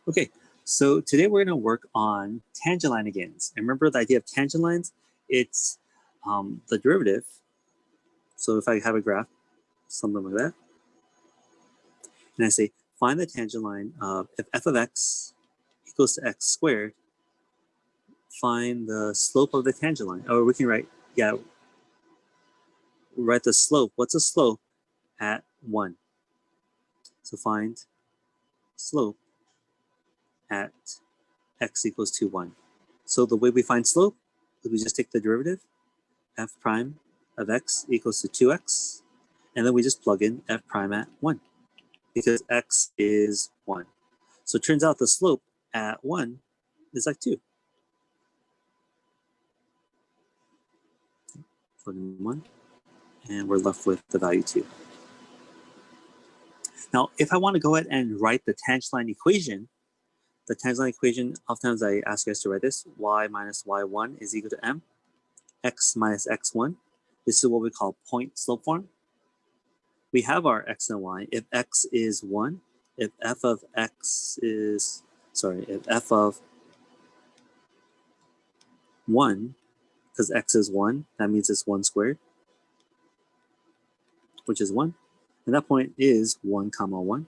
Okay, so today we're going to work on tangent line agains. And remember the idea of tangent lines? It's the derivative. So if I have a graph, something like that, and I say find the tangent line of if f of x equals to x squared, find the slope of the tangent line. Or we can write the slope. What's the slope at 1? So find slope at x equals to 1. So the way we find slope is we just take the derivative, f prime of x equals to 2x, and then we just plug in f prime at 1, because x is 1. So it turns out the slope at 1 is like 2. Plug in 1, and we're left with the value 2. Now, if I want to go ahead and write the tangent line equation, the tangent line equation, oftentimes I ask you guys to write this: y minus y1 is equal to m, x minus x1. This is what we call point slope form. We have our x and y. If x is 1, if f of 1, because x is 1, that means it's 1 squared, which is 1. And that point is 1 comma 1.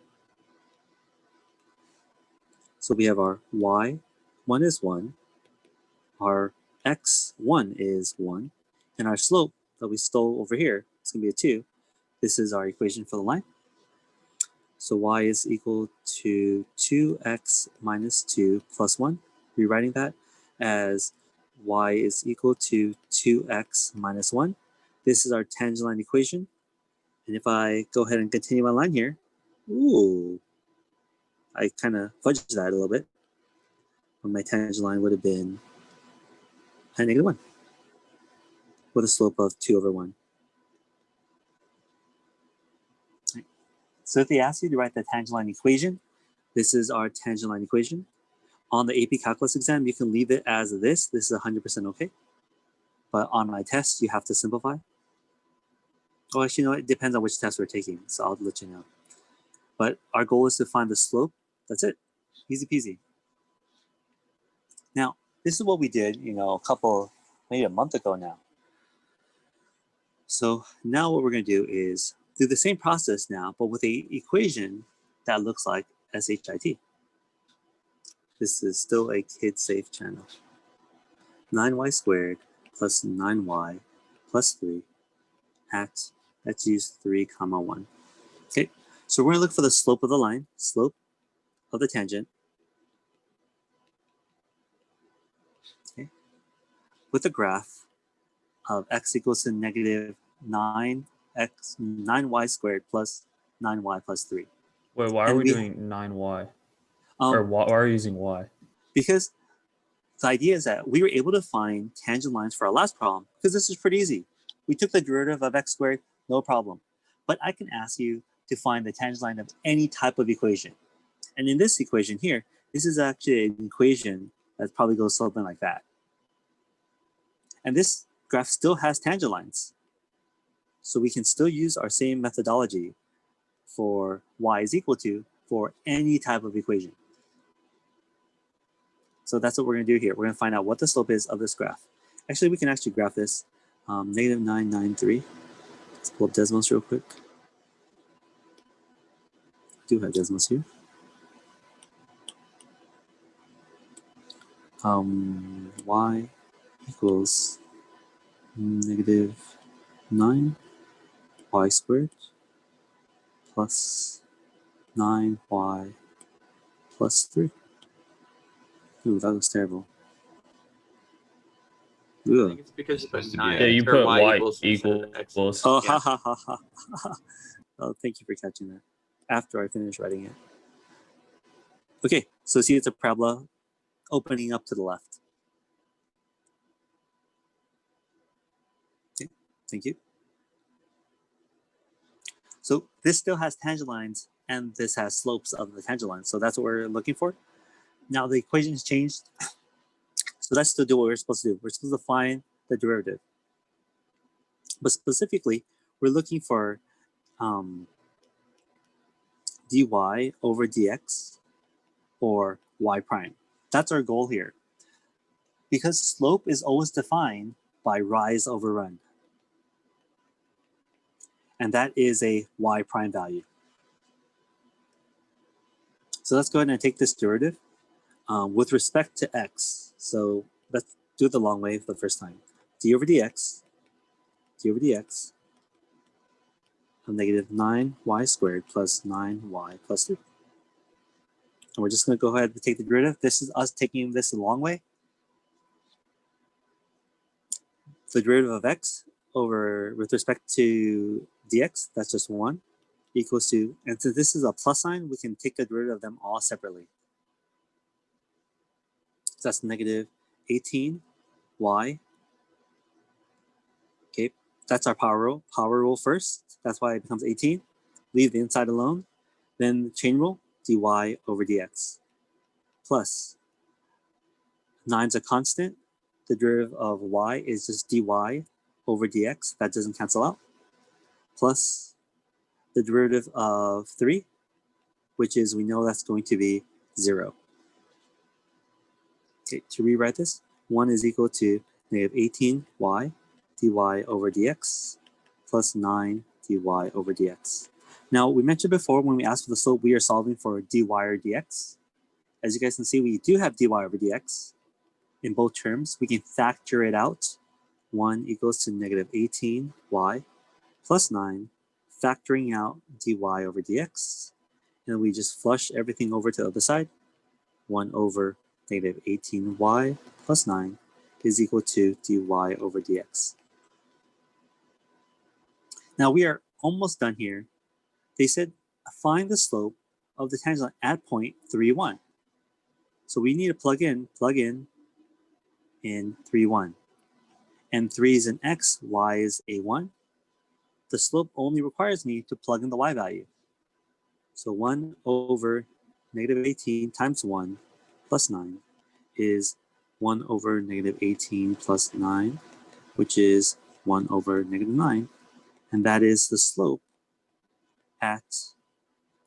So we have our y1 is 1, our x1 is 1, and our slope that we stole over here is going to be a 2. This is our equation for the line. So y is equal to 2x minus 2 plus 1. Rewriting that as y is equal to 2x minus 1. This is our tangent line equation. And if I go ahead and continue my line here, I kind of fudged that a little bit. But my tangent line would have been a negative 1 with a slope of 2 over 1. Right. So if they ask you to write the tangent line equation, this is our tangent line equation. On the AP Calculus exam, you can leave it as this. This is 100% okay. But on my test, you have to simplify. Oh, actually, you know, it depends on which test we're taking, so I'll let you know. But our goal is to find the slope. That's it. Easy peasy. Now, this is what we did, maybe a month ago now. So now what we're going to do is do the same process now, but with an equation that looks like SHIT. This is still a kid-safe channel. 9y squared plus 9y plus 3 at, let's use 3 comma 1. Okay, so we're going to look for the slope of the line, slope of the tangent. Okay, with a graph of x equals to negative 9y squared plus 9y plus 3. Wait, why are we doing 9y? Or why are you using y? Because the idea is that we were able to find tangent lines for our last problem, because this is pretty easy. We took the derivative of x squared, no problem. But I can ask you to find the tangent line of any type of equation. And in this equation here, this is actually an equation that probably goes something like that. And this graph still has tangent lines. So we can still use our same methodology for y is equal to for any type of equation. So that's what we're going to do here. We're going to find out what the slope is of this graph. Actually, we can actually graph this. Negative 993. Let's pull up Desmos real quick. I do have Desmos here. Y equals negative 9 y squared plus 9y plus 3. Ooh, that looks terrible. I think it's because you put 9. Yeah, you put y equals. Oh, yeah. Ha ha ha ha. Oh, thank you for catching that. After I finish writing it. Okay, so see, it's a parabola opening up to the left. Okay, thank you. So this still has tangent lines, and this has slopes of the tangent lines. So that's what we're looking for. Now the equation has changed. So let's still do what we're supposed to do. We're supposed to find the derivative. But specifically, we're looking for dy over dx, or y prime. That's our goal here. Because slope is always defined by rise over run. And that is a y prime value. So let's go ahead and take this derivative with respect to x. So let's do it the long way for the first time. D over dx of negative 9y squared plus 9y plus 3. And we're just going to go ahead and take the derivative. This is us taking this the long way. The derivative of x over with respect to dx, that's just 1, equals to, and since this is a plus sign, we can take the derivative of them all separately. So that's negative 18y. Okay, that's our power rule. Power rule first. That's why it becomes 18. Leave the inside alone. Then chain rule, dy over dx. Plus 9's a constant. The derivative of y is just dy over dx. That doesn't cancel out. Plus the derivative of 3, which is, we know that's going to be 0. Okay, to rewrite this, 1 is equal to negative 18y dy over dx plus 9 dy over dx. Now, we mentioned before when we asked for the slope, we are solving for dy or dx. As you guys can see, we do have dy over dx in both terms. We can factor it out. 1 equals to negative 18y plus 9, factoring out dy over dx. And we just flush everything over to the other side. 1 over negative 18y plus 9 is equal to dy over dx. Now we are almost done here. They said find the slope of the tangent line at point 3, 1. So we need to plug in 3, 1. And 3 is an x, y is a 1. The slope only requires me to plug in the y value. So 1 over negative 18 times 1 plus 9 is 1 over negative 18 plus 9, which is 1 over negative 9. And that is the slope at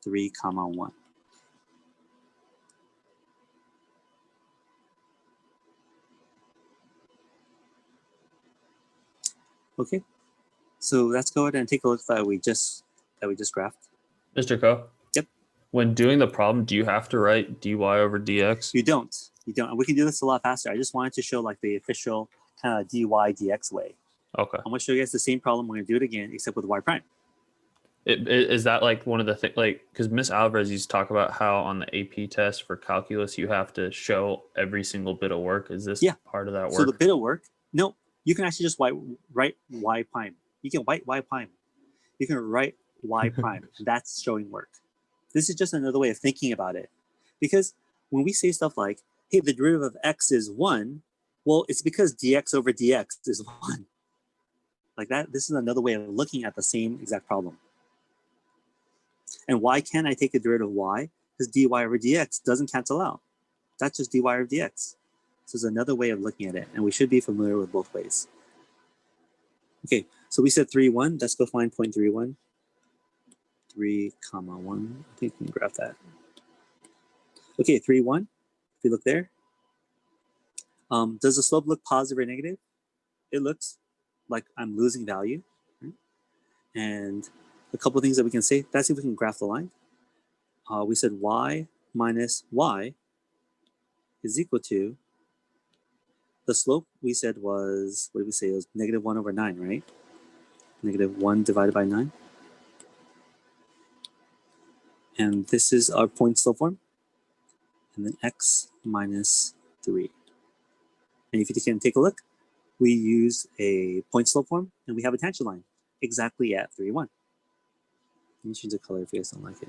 3, 1. Okay, so let's go ahead and take a look that we just graphed. Mr. Ko? Yep. When doing the problem, do you have to write dy over dx? You don't. And we can do this a lot faster. I just wanted to show like the official kind of dy dx way. Okay. I'm going to show you guys the same problem. We're going to do it again, except with y prime. Is that like one of the things, like, because Miss Alvarez used to talk about how on the AP test for calculus, you have to show every single bit of work. Is this part of that work? So the bit of work, no, you can actually just write y prime. You can write y prime. You can write y prime. And that's showing work. This is just another way of thinking about it. Because when we say stuff like, hey, the derivative of x is 1, well, it's because dx over dx is 1. Like that, this is another way of looking at the same exact problem. And why can't I take the derivative of y? Because dy over dx doesn't cancel out. That's just dy over dx. So it's another way of looking at it, and we should be familiar with both ways. Okay, so we said 3, 1. Let's go find point 3, 1. 3, 1. I think we can graph that. Okay, 3, 1. If you look there, does the slope look positive or negative? It looks like I'm losing value. Right? And a couple of things that we can say. Let's see if we can graph the line. We said y minus y is equal to, the slope we said was, what did we say? It was negative 1 over 9, right? Negative 1 divided by 9. And this is our point slope form. And then x minus 3. And if you can take a look, we use a point slope form, and we have a tangent line exactly at 3, 1. Let me change the color if you guys don't like it.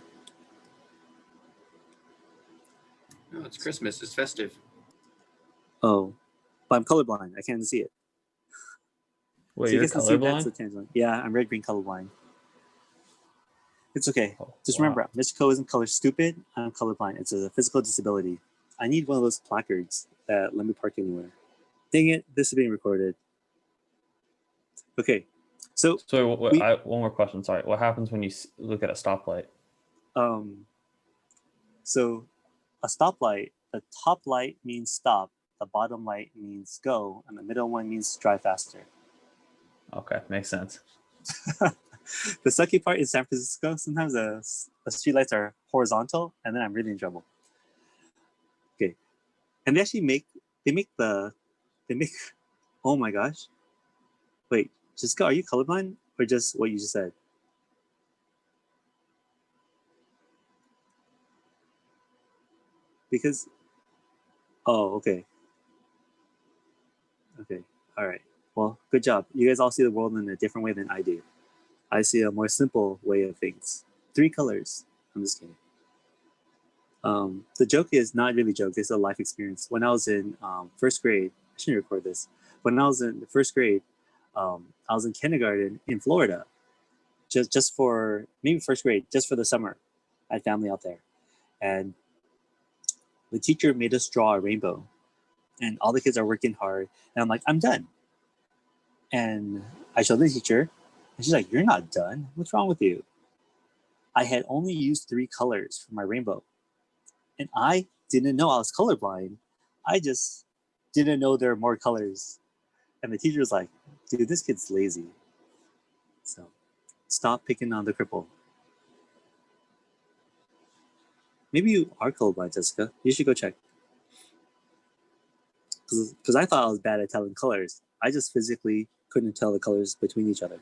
Oh, it's Christmas. It's festive. Oh, but I'm colorblind. I can't see it. Wait, so you're that's the colorblind? tangent line. Yeah, I'm red-green colorblind. It's okay. Oh, Just wow. remember, Mr. Ko isn't color stupid. I'm colorblind. It's a physical disability. I need one of those placards that let me park anywhere. Dang it, this is being recorded. Okay, so one more question. Sorry, what happens when you look at a stoplight? so a stoplight the top light means stop, the bottom light means go, and the middle one means drive faster. Okay, makes sense. The sucky part in San Francisco, sometimes the street lights are horizontal, and then I'm really in trouble. Okay, and they actually make, oh my gosh. Wait, Jessica, are you colorblind or just what you just said? Because, oh, okay. Okay, all right. Well, good job. You guys all see the world in a different way than I do. I see a more simple way of things. 3 colors. I'm just kidding. The joke is not really a joke. It's a life experience. When I was in first grade, I shouldn't record this. When I was in the first grade, I was in kindergarten in Florida, just for maybe first grade, just for the summer. I had family out there, and the teacher made us draw a rainbow, and all the kids are working hard, and I'm like, I'm done. And I showed the teacher, and she's like, "You're not done. What's wrong with you?" I had only used 3 colors for my rainbow, and I didn't know I was colorblind. I just didn't know there were more colors. And the teacher was like, "Dude, this kid's lazy. So stop picking on the cripple." Maybe you are colorblind, Jessica. You should go check. Because I thought I was bad at telling colors. I just physically couldn't tell the colors between each other.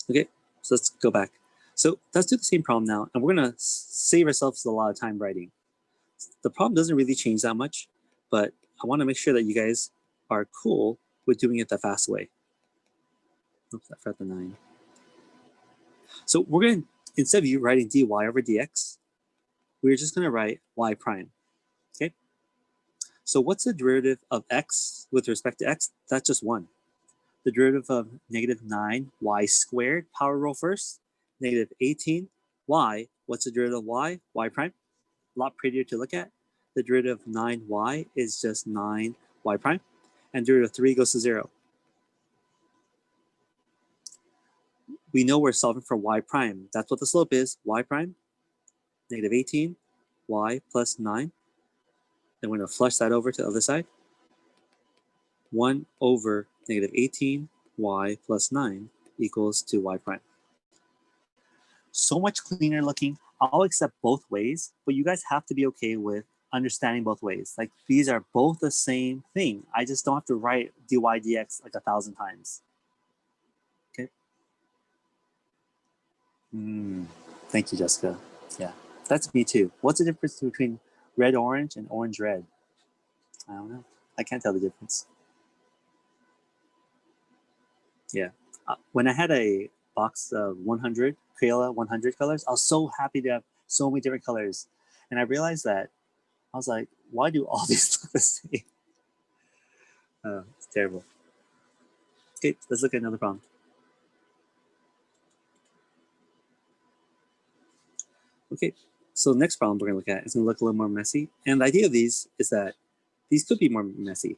Okay, so let's go back. So let's do the same problem now, and we're gonna save ourselves a lot of time writing. The problem doesn't really change that much, but I wanna make sure that you guys are cool with doing it the fast way. Oops, I forgot the 9. So we're gonna, instead of you writing dy over dx, we're just gonna write y prime, okay? So what's the derivative of x with respect to x? That's just 1. The derivative of negative 9y squared, power roll first, negative 18y, what's the derivative of y? Y prime, a lot prettier to look at. The derivative of 9y is just 9y prime, and derivative of 3 goes to 0. We know we're solving for y prime. That's what the slope is, y prime, negative 18, y plus 9. Then we're going to flush that over to the other side. 1 over negative 18, y plus 9 equals to y prime. So much cleaner looking. I'll accept both ways, but you guys have to be okay with understanding both ways. Like, these are both the same thing. I just don't have to write dy dx like 1,000 times. Okay. Thank you, Jessica. Yeah, that's me too. What's the difference between red orange and orange red? I don't know. I can't tell the difference. Yeah. When I had a box of 100 Crayola 100 colors, I was so happy to have so many different colors. And I realized that I was like, why do all these look the same? It's terrible. Okay, let's look at another problem. Okay, so the next problem we're gonna look at is gonna look a little more messy. And the idea of these is that these could be more messy.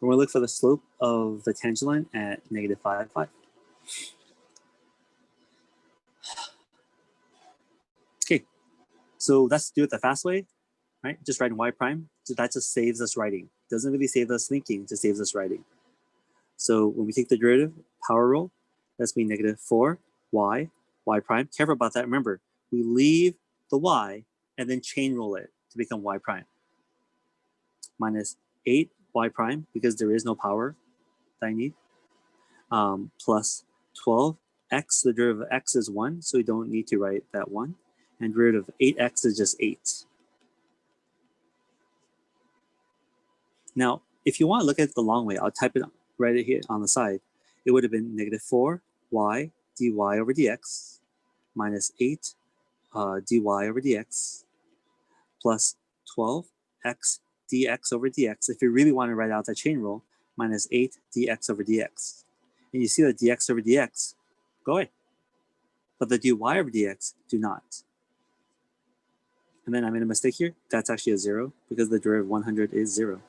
And we'll look for the slope of the tangent line at negative 5, 5. Okay, so let's do it the fast way, right? Just writing y prime. So that just saves us writing. Doesn't really save us thinking, just saves us writing. So when we take the derivative, power roll, that's going to be negative 4y, y prime. Careful about that. Remember, we leave the y and then chain roll it to become y prime. Minus 8y prime, because there is no power that I need, plus 12x, the derivative of x is 1, so we don't need to write that 1. And derivative of 8x is just 8. Now, if you want to look at it the long way, I'll type it, write it here on the side. It would have been negative 4y dy over dx minus 8 dy over dx plus 12x dx over dx. If you really want to write out that chain rule, minus 8 dx over dx. And you see that dx over dx go away. But the dy over dx do not. And then I made a mistake here. That's actually a 0 because the derivative of 100 is 0.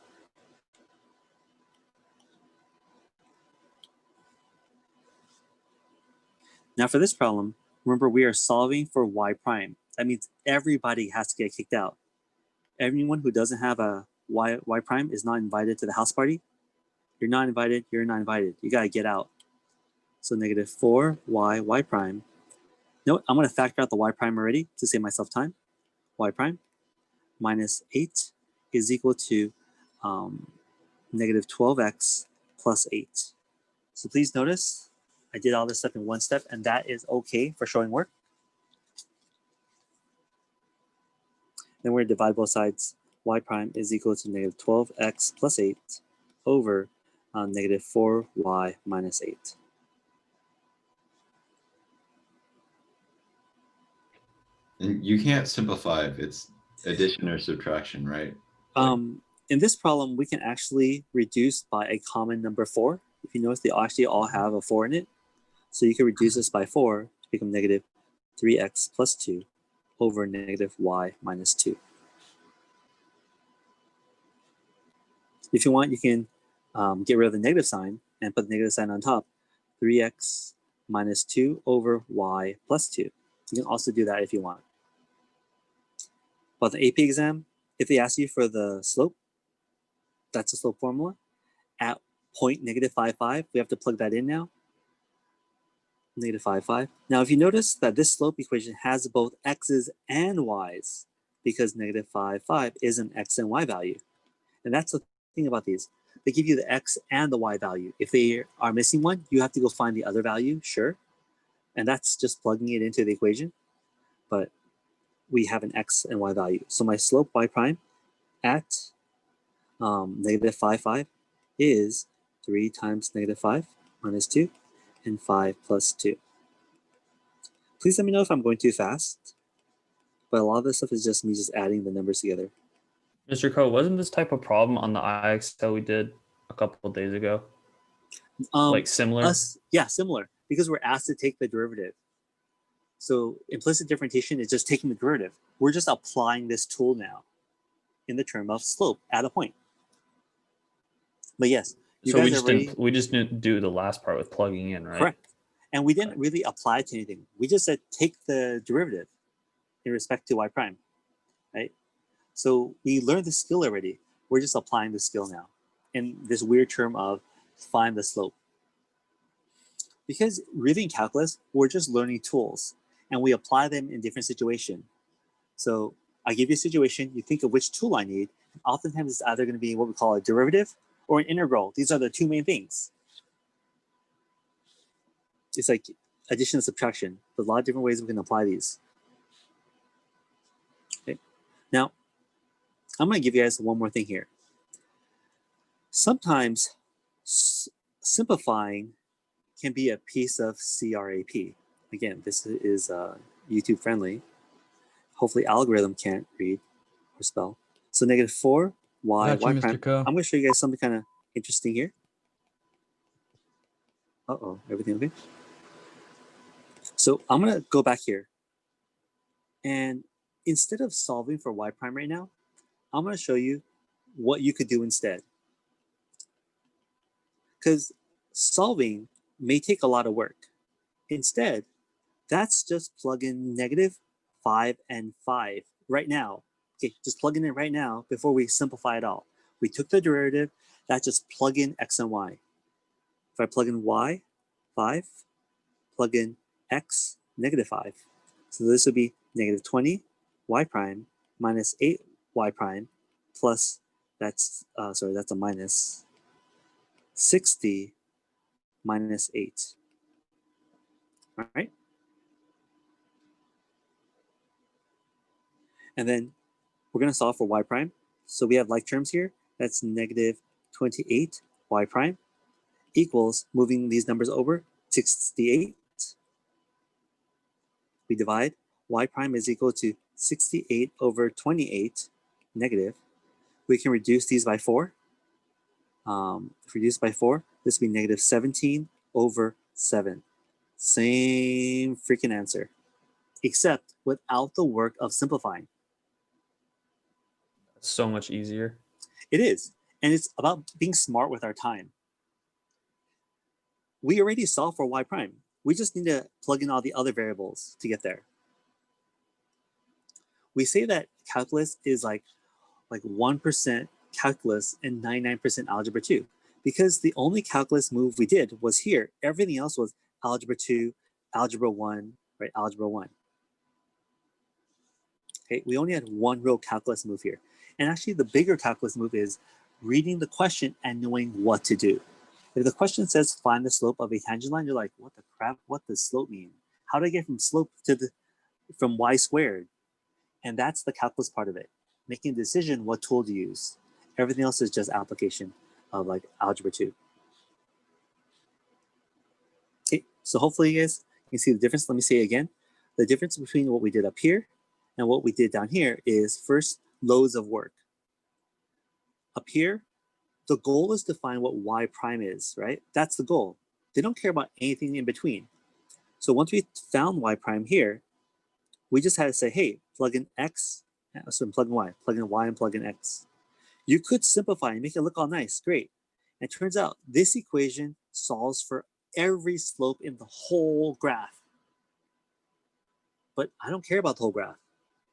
Now for this problem, remember we are solving for y prime. That means everybody has to get kicked out. Anyone who doesn't have a y prime is not invited to the house party. You're not invited, you're not invited. You gotta get out. So negative 4y prime. No, I'm gonna factor out the y prime already to save myself time. Y prime minus 8 is equal to negative 12x plus 8. So please notice I did all this stuff in one step, and that is okay for showing work. Then we're going to divide both sides. Y prime is equal to negative 12x plus 8 over negative 4y minus 8. And you can't simplify if it's addition or subtraction, right? In this problem, we can actually reduce by a common number 4. If you notice, they actually all have a 4 in it. So you can reduce this by 4 to become negative 3x plus 2 over negative y minus 2. If you want, you can get rid of the negative sign and put the negative sign on top. 3x minus 2 over y plus 2. You can also do that if you want. But the AP exam, if they ask you for the slope, that's the slope formula. At point negative 5, 5, we have to plug that in now. Negative 5, 5. Now, if you notice that this slope equation has both x's and y's, because negative 5, 5 is an x and y value. And that's the thing about these. They give you the x and the y value. If they are missing one, you have to go find the other value, sure. And that's just plugging it into the equation. But we have an x and y value. So my slope y prime at negative 5, 5 is 3 times negative 5 minus 2 and 5 plus 2. Please let me know if I'm going too fast. But a lot of this stuff is just me just adding the numbers together. Mr. Ko, wasn't this type of problem on the IXL we did a couple of days ago? Like similar? Yeah, similar. Because we're asked to take the derivative. So implicit differentiation is just taking the derivative. We're just applying this tool now in the term of slope at a point. But yes, so we just didn't do the last part with plugging in, right? Correct. And we didn't really apply it to anything. We just said take the derivative in respect to y prime, right? So we learned the skill already. We're just applying the skill now in this weird term of find the slope. Because really in calculus, we're just learning tools and we apply them in different situations. So I give you a situation, you think of which tool I need. Oftentimes it's either going to be what we call a derivative or an integral. These are the two main things. It's like addition and subtraction. There's a lot of different ways we can apply these. Okay. Now, I'm going to give you guys one more thing here. Sometimes simplifying can be a piece of CRAP. Again, this is YouTube friendly. Hopefully algorithm can't read or spell. So negative 4 y prime. I'm going to show you guys something kind of interesting here. Uh-oh, everything okay? So I'm going to go back here. And instead of solving for y prime right now, I'm going to show you what you could do instead. Because solving may take a lot of work. Instead, that's just plug in negative 5 and 5 right now. Okay, just plug in right now before we simplify it all. We took the derivative, that's just plug in x and y. If I plug in y, 5, plug in x, negative 5. So this would be negative 20 y prime minus 8 y prime plus, that's a minus, 60 minus 8. All right? And then we're going to solve for y prime. So we have like terms here. That's negative 28 y prime equals, moving these numbers over, 68. We divide. Y prime is equal to 68 over 28 negative. We can reduce these by 4. If reduced by 4, this would be negative 17 over 7. Same freaking answer, except without the work of simplifying. So much easier. It is. And it's about being smart with our time. We already solved for y prime. We just need to plug in all the other variables to get there. We say that calculus is like 1% calculus and 99% algebra 2, because the only calculus move we did was here. Everything else was algebra 2, algebra 1, right? Algebra 1. Okay, we only had one real calculus move here. And actually the bigger calculus move is reading the question and knowing what to do. If the question says find the slope of a tangent line, you're like, what the crap? What does slope mean? How do I get from slope to from y squared? And that's the calculus part of it. Making a decision what tool to use. Everything else is just application of like algebra 2. Okay, so hopefully you guys can see the difference. Let me say it again. The difference between what we did up here and what we did down here is first loads of work. Up here, the goal is to find what y prime is, right? That's the goal. They don't care about anything in between. So once we found y prime here, we just had to say, hey, plug in x, so plug in y and plug in x. You could simplify and make it look all nice, great. And it turns out this equation solves for every slope in the whole graph. But I don't care about the whole graph.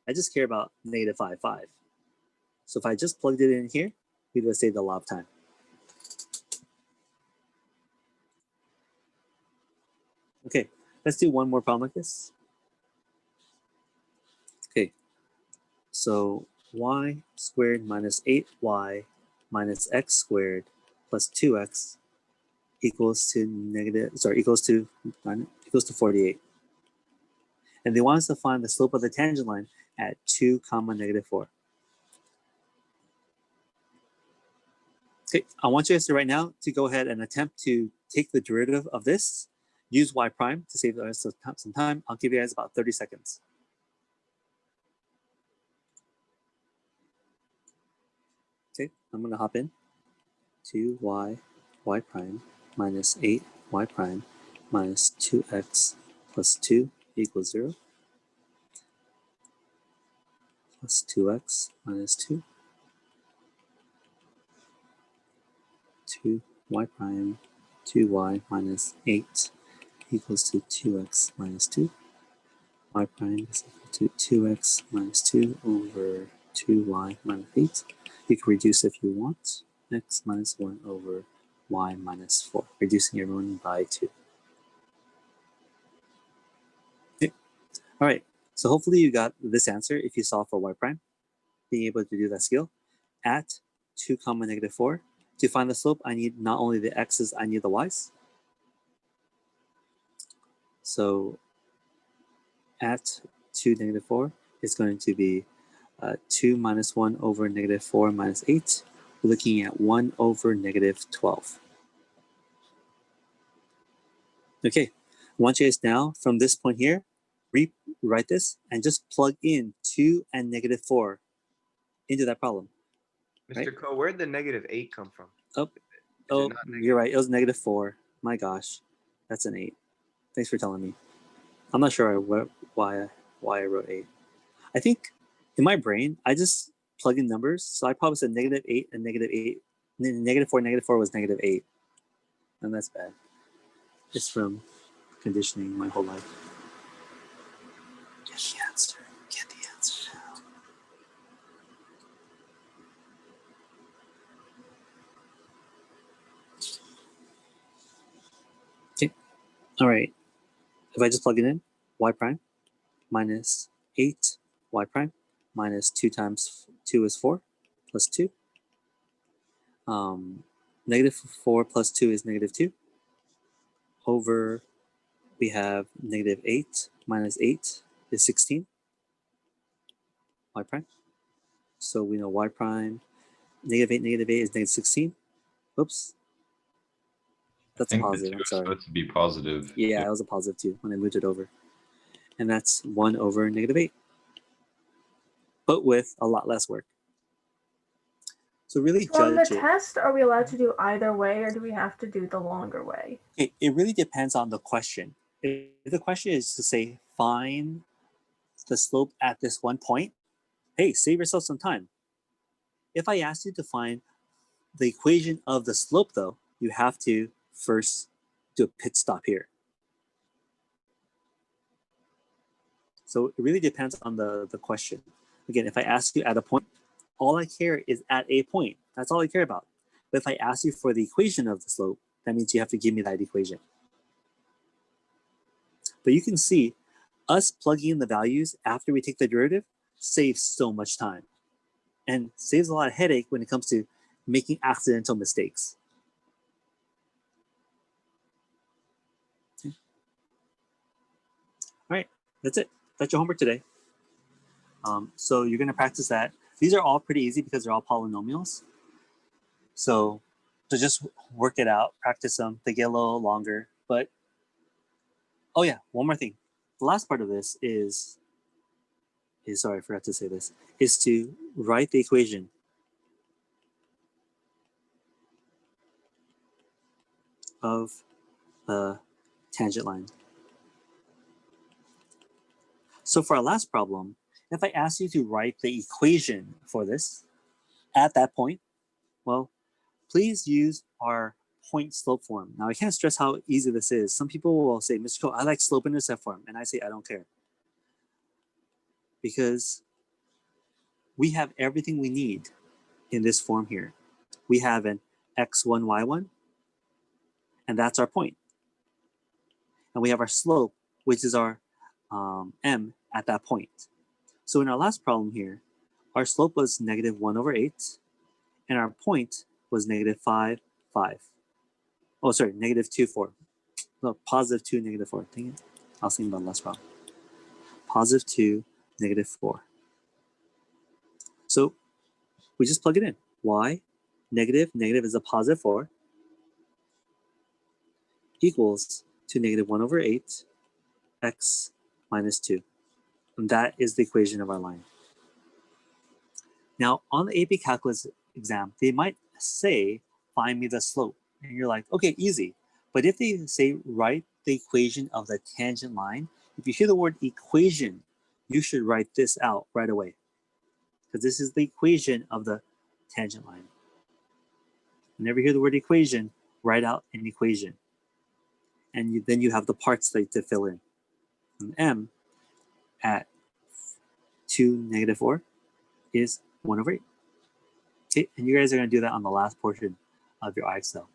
I just care about negative 5, 5. So if I just plugged it in here, we would save a lot of time. Okay, let's do one more problem like this. Okay, so y squared minus 8y minus x squared plus 2x equals to 48. And they want us to find the slope of the tangent line at 2, negative 4. Okay, I want you guys to right now to go ahead and attempt to take the derivative of this, use y prime to save the rest of some time. I'll give you guys about 30 seconds. Okay, I'm gonna hop in to y prime minus 8y prime minus 2x plus 2 equals 0 plus 2x minus 2 2y prime 2y minus 8 equals to 2x minus 2. Y prime is equal to 2x minus 2 over 2y minus 8. You can reduce if you want. X minus 1 over y minus 4, reducing everyone by 2. Okay. All right, so hopefully you got this answer if you solve for y prime, being able to do that skill. At 2, negative 4, to find the slope, I need not only the x's, I need the y's. So at 2, negative 4 is going to be 2 minus 1 over negative 4 minus 8. We're looking at 1 over negative 12. Okay, I want you guys now, from this point here, rewrite this and just plug in 2 and negative 4 into that problem. Mr. Right? Ko, where'd the negative 8 come from? Oh, you're right. It was negative 4. My gosh, that's an 8. Thanks for telling me. I'm not sure why I wrote 8. I think in my brain, I just plug in numbers. So I probably said negative 8 and negative 8. And then negative 4 was negative 8. And that's bad. It's from conditioning my whole life. Get the answer. Get the answer now. Okay. All right. If I just plug it in, y prime minus 8 y prime minus 2 times 2 is 4 plus 2. Negative 4 plus 2 is negative 2 over, we have negative 8 minus 8 is 16 y prime. So we know y prime, negative 8 is negative 16. Oops. That's a positive, I'm sorry. Supposed to be positive. Yeah, it was a positive 2 when I moved it over. And that's 1 over negative 8. But with a lot less work. So really So on the judge it. test, are we allowed to do either way, or do we have to do the longer way? It really depends on the question. If the question is to say, find the slope at this one point, hey, save yourself some time. If I ask you to find the equation of the slope though, you have to first do a pit stop here. So it really depends on the question. Again, if I ask you at a point, all I care is at a point. That's all I care about. But if I ask you for the equation of the slope, that means you have to give me that equation. But you can see us plugging in the values after we take the derivative saves so much time and saves a lot of headache when it comes to making accidental mistakes. Okay. All right, that's it. That's your homework today. So you're going to practice that. These are all pretty easy because they're all polynomials. So just work it out, practice them. They get a little longer, but oh yeah, one more thing. The last part of this is sorry, I forgot to say this, is to write the equation of the tangent line. So for our last problem, if I ask you to write the equation for this at that point, well, please use our point slope form. Now I can't stress how easy this is. Some people will say, Mr. Ko, I like slope intercept form. And I say, I don't care. Because we have everything we need in this form here. We have an x1, y1, and that's our point. And we have our slope, which is our m at that point. So in our last problem here, our slope was negative 1 over 8, and our point was negative 5, 5. Oh, sorry, negative 2, 4. No, positive 2, negative 4. Dang it. I was thinking about the last problem. Positive 2, negative 4. So we just plug it in. Y, negative is a positive 4, equals to negative 1 over 8, x minus 2. And that is the equation of our line. Now, on the AP Calculus exam, they might say, find me the slope. And you're like, okay, easy. But if they say, write the equation of the tangent line, if you hear the word equation, you should write this out right away. Because this is the equation of the tangent line. Whenever you hear the word equation, write out an equation. And then you have the parts to fill in. And m at 2, negative 4 is 1 over 8. Okay, and you guys are going to do that on the last portion of your IXL.